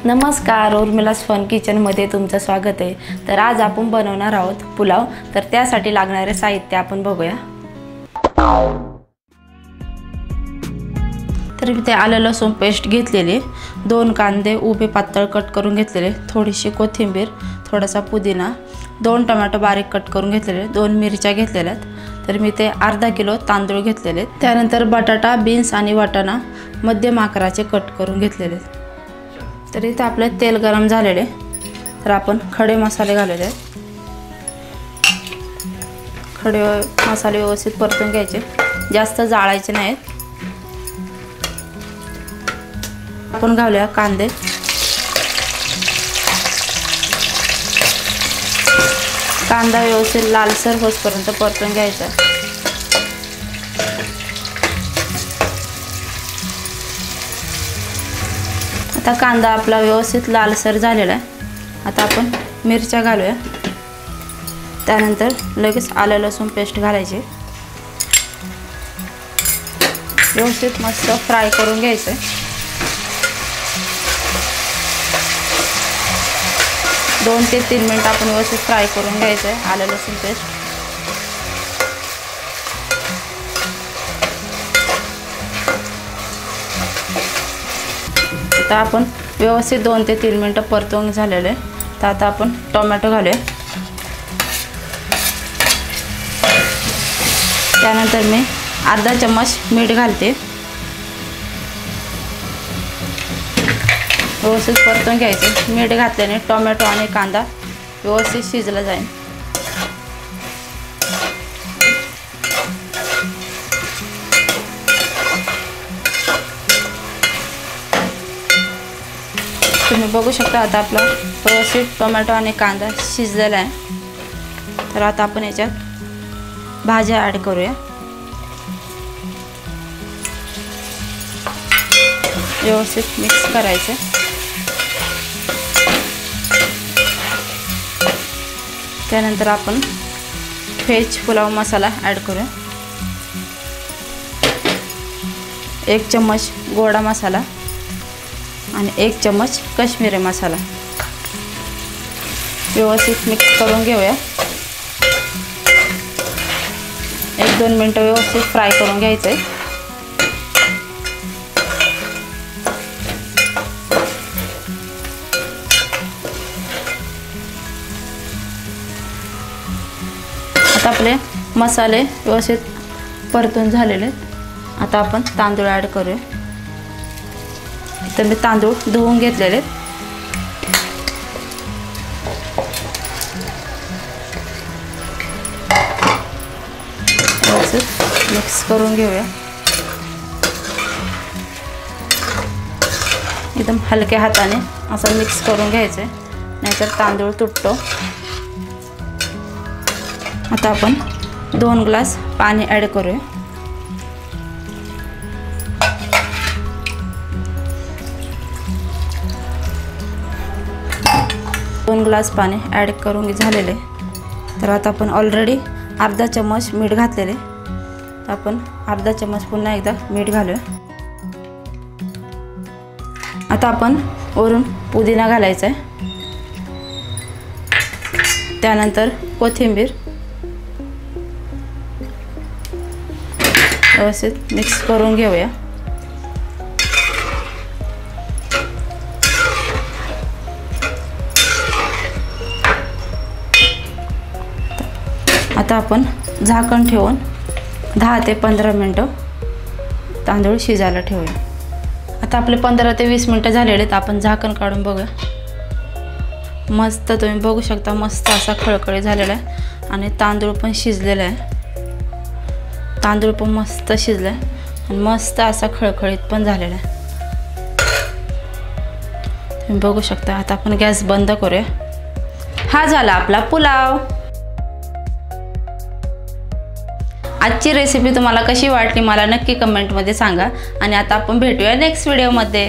नमस्कार, उर्मिलास फन किचनमध्ये तुमचं स्वागत आहे। तर आज आपण बनवणार आहोत पुलाव। तर त्यासाठी लागणारे साहित्य आपण बघूया। तर मी ते आलं लसूण पेस्ट घेतलेली, 2 कांदे उभे पातळ कट करून घेतलेले, थोडीशी कोथिंबीर, थोडासा पुदिना, 2 टोमॅटो बारीक कट करून घेतलेले, 2 मिरच्या घेतलेल्या। तर मी ते अर्धा किलो तांदूळ घेतलेले, त्यानंतर बटाटा, बीन्स आणि वाटाणा मध्यम आकाराचे कट करून घेतलेले। तर इथे आपलं तेल गरम झालेले, तर आपण खडे मसाले घालूया। खडे मसाले व्यवस्थित परतून घ्यायचे, जास्त जाळायचे नाहीत। आपण घालूया कांदे, कांदा व्यवस्थित लालसर होईपर्यंत परतून घ्यायचा। आता कांदा आपला व्यवस्थित लालसर झालेला आहे। आता आपण मिरच्या घालूया, त्यानंतर लगेच आलं लसूण पेस्ट घालायची, व्यवस्थित मस्त फ्राय करून घ्यायचं। 2 ते 3 मिनिट आपण व्यवस्थित फ्राय करून घ्यायचं आहे आलं लसूण पेस्ट। आता आपण व्यवस्थित 2 ते 3 मिनिट परतवून झालेले। तर आता आपण टोमॅटो घालूया, त्यानंतर मी अर्धा चम्मच मीठ घालते, व्यवस्थित परतून घ्यायचे। मीठ घातल्याने टोमॅटो आणि कांदा व्यवस्थित शिजला जाईल। तुम्ही बघू शकता आता आपला व्यवस्थित टोमॅटो आणि कांदा शिजलेला आहे। तर आता आपण याच्यात भाज्या ॲड करूया, व्यवस्थित मिक्स करायचे। त्यानंतर आपण व्हेज पुलाव मसाला ॲड करूया, 1 चम्मच गोडा मसाला आणि 1 चम्मच काश्मीरी मसाला, व्यवस्थित मिक्स करून घेऊया। 1-2 मिनिटं व्यवस्थित फ्राय करून घ्यायचं आहे। आता आपले मसाले व्यवस्थित परतून झालेले। आता आपण तांदूळ ॲड करूया। तर मी तांदूळ धुवून घेतलेले, व्यवस्थित मिक्स करून घेऊया। एकदम हलक्या हाताने असं मिक्स करून घ्यायचं, नाहीतर तांदूळ तुटतो। आता आपण 2 ग्लास पाणी ॲड करूया, दोन ग्लास पाणी ॲड करून झालेले। तर आता आपण ऑलरेडी अर्धा चम्मच मीठ घातलेले, तर आपण अर्धा चम्मच पुन्हा एकदा मीठ घालूया। आता आपण वरून पुदिना घालायचा आहे, त्यानंतर कोथिंबीर, व्यवस्थित मिक्स करून घेऊया। आता आपण झाकण ठेवून 10 ते 15 मिनिटं तांदूळ शिजायला ठेवूया। आता आपले 15 ते 20 मिनिटं झालेले आहेत, आपण झाकण काढून बघूया। मस्त तुम्ही बघू शकता, मस्त असा खळखळीत झालेला आहे आणि तांदूळ पण शिजलेला आहे। तांदूळ पण मस्त शिजला आहे आणि मस्त असा खळखळीत पण झालेला आहे, तुम्ही बघू शकता। आता आपण गॅस बंद करूया। हा झाला आपला पुलाव। आजची रेसिपी तुम्हाला कशी वाटली मला नक्की कमेंटमध्ये सांगा, आणि आता आपण भेटूया नेक्स्ट व्हिडिओमध्ये।